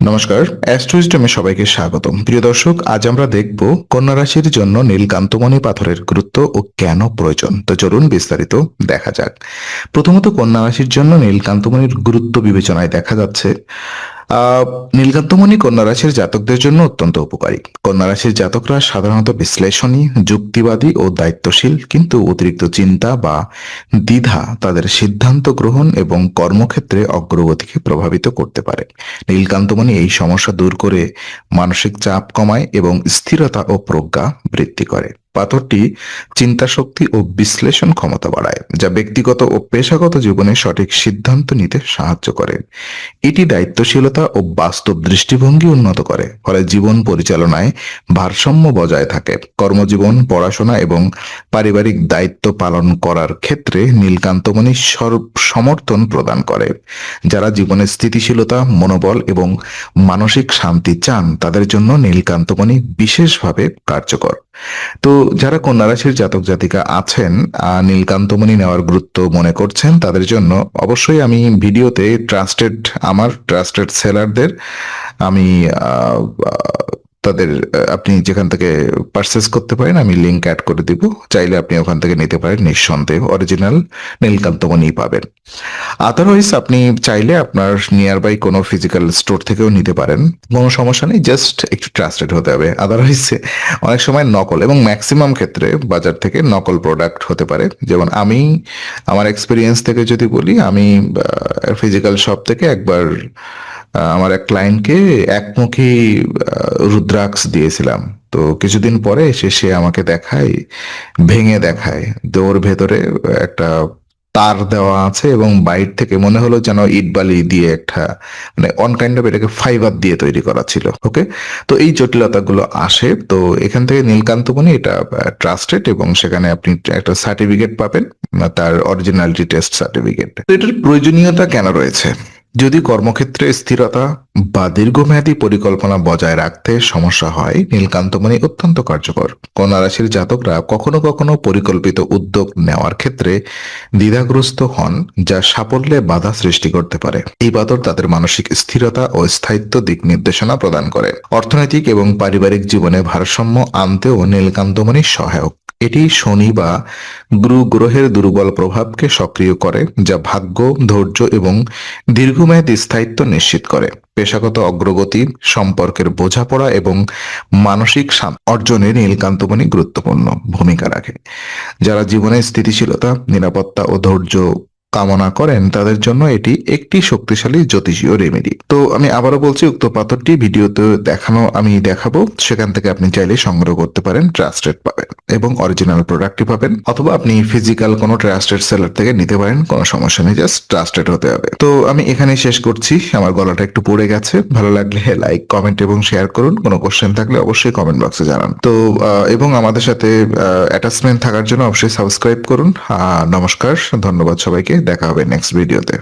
নমস্কার, অ্যাস্ট্রোইস্টমে সবাইকে স্বাগতম। প্রিয় দর্শক, আজ আমরা দেখব কন্যা রাশির জন্য নীলকান্তমণি পাথরের গুরুত্ব ও কেন প্রয়োজন। তো চলুন বিস্তারিত দেখা যাক। প্রথমত কন্যা রাশির জন্য নীলকান্তমণির গুরুত্ব বিবেচনায় দেখা যাচ্ছে। আহ নীলকান্তমণি কন্যা রাশির জাতকদের জন্য অত্যন্ত উপকারী। কন্যা রাশির জাতকরা সাধারণত বিশ্লেষণী, যুক্তিবাদী ও দায়িত্বশীল, কিন্তু অতিরিক্ত চিন্তা বা দ্বিধা তাদের সিদ্ধান্ত গ্রহণ এবং কর্মক্ষেত্রে অগ্রগতিকে প্রভাবিত করতে পারে। নীলকান্তমণি এই সমস্যা দূর করে মানসিক চাপ কমায় এবং স্থিরতা ও প্রজ্ঞা বৃদ্ধি করে। পাথরটি চিন্তাশক্তি ও বিশ্লেষণ ক্ষমতা বাড়ায়, যা ব্যক্তিগত ও পেশাগত জীবনে সঠিক সিদ্ধান্ত নিতে সাহায্য করে। এটি দায়িত্বশীলতা ও বাস্তব দৃষ্টিভঙ্গি উন্নত করে, ফলে জীবন পরিচালনায় ভারসাম্য বজায় থাকে। কর্মজীবন, পড়াশোনা এবং পারিবারিক দায়িত্ব পালন করার ক্ষেত্রে নীলকান্তমণি সমর্থন প্রদান করে। যারা জীবনে স্থিতিশীলতা, মনোবল এবং মানসিক শান্তি চান, তাদের জন্য নীলকান্তমণি বিশেষভাবে কার্যকর। তো যারা কন্যা রাশির জাতক জাতিকা আছেন, নীলকান্তমণি নেওয়ার গুরুত্ব মনে করছেন, তাদের জন্য অবশ্যই আমি ভিডিওতে আমার ট্রাস্টেড সেলারদের আমি আহ, আহ, তাদের আপনি যেখান থেকে পারচেস করতে পারেন আমি লিংক অ্যাড করে দিব। চাইলে আপনি ওখান থেকে নিতে পারেন, নিঃসন্দেহে অরিজিনাল নীলকান্তমণি পাবেন। আদারওয়াইজ আপনি চাইলে আপনার নিয়ার বাই কোনো ফিজিক্যাল স্টোর থেকেও নিতে পারেন, কোনো সমস্যা নেই, জাস্ট একটু ট্রাস্টেড হতে হবে। আদারওয়াইজ অনেক সময় নকল এবং ম্যাক্সিমাম ক্ষেত্রে বাজার থেকে নকল প্রোডাক্ট হতে পারে। যেমন আমি আমার এক্সপিরিয়েন্স থেকে যদি বলি, আমি ফিজিক্যাল শপ থেকে একবার আমার এক ক্লায়েন্টকে একমুখী রুদ্রাক্ষ দিয়েছিলাম। তো কিছুদিন পরে সে আমাকে দেখায়, ভেঙে দেখায়, তো ওর ভেতরে একটা তার দেওয়া আছে এবং বাইর থেকে মনে হলো যেন ইট বালি দিয়ে একটা, মানে অন কাইন্ড অফ এটাকে ফাইবার দিয়ে তৈরি করা ছিল। ওকে, তো এই জটিলতাগুলো আসে। তো এখান থেকে নীলকান্তমণি এটা ট্রাস্টেড এবং সেখানে আপনি একটা সার্টিফিকেট পাবেন, তার অরিজিনালিটি টেস্ট সার্টিফিকেট। তো এটার প্রয়োজনীয়তা কেন রয়েছে? যদি কর্মক্ষেত্রে স্থিরতা বা দীর্ঘমেয়াদী পরিকল্পনা বজায় রাখতে সমস্যা হয়, নীলকান্তমণি অত্যন্ত কার্যকর। কন্যা রাশির জাতকরা কখনো কখনো পরিকল্পিত উদ্যোগ নেওয়ার ক্ষেত্রে দ্বিধাগ্রস্ত হন, যা সাফল্যে বাধা সৃষ্টি করতে পারে। এই পাথর তাদের মানসিক স্থিরতা ও স্থায়িত্ব দিক নির্দেশনা প্রদান করে। অর্থনৈতিক এবং পারিবারিক জীবনে ভারসাম্য আনতেও নীলকান্তমণি সহায়ক। এটি শনি বা গুরু গ্রহের দুর্বল প্রভাবকে সক্রিয় করে, যা ভাগ্য, ধৈর্য এবং দীর্ঘমেয়াদী স্থায়িত্ব নিশ্চিত করে। পেশাগত অগ্রগতি, সম্পর্কের বোঝাপড়া এবং মানসিক শান্তি অর্জনে নীলকান্তমণি গুরুত্বপূর্ণ ভূমিকা রাখে। যারা জীবনে স্থিতিশীলতা, নিরাপত্তা ও ধৈর্য কামনা করেন, তাদের জন্য এটি একটি শক্তিশালী জ্যোতিষীয় রেমেডি। তো আমি আবারও বলছি, উক্ত পাথরটি ভিডিওতে আমি দেখাবো, সেখান থেকে আপনি চাইলে সংগ্রহ করতে পারেন, ট্রাস্টেড পাবেন এবং অরিজিনাল প্রোডাক্টই পাবেন। অথবা আপনি ফিজিক্যাল কোনো ট্রাস্টেড সেলার থেকে নিতে পারেন, কোনো সমস্যা নেই, জাস্ট ট্রাস্টেড হতে হবে। তো আমি এখানে শেষ করছি, আমার গলাটা একটু পড়ে গেছে। ভালো লাগলে লাইক, কমেন্ট এবং শেয়ার করুন। কোনো কোশ্চেন থাকলে অবশ্যই কমেন্ট বক্সে জানান। তো এবং আমাদের সাথে অ্যাটাচমেন্ট থাকার জন্য অবশ্যই সাবস্ক্রাইব করুন। নমস্কার, ধন্যবাদ সবাইকে, দেখা হবে নেক্সট ভিডিওতে।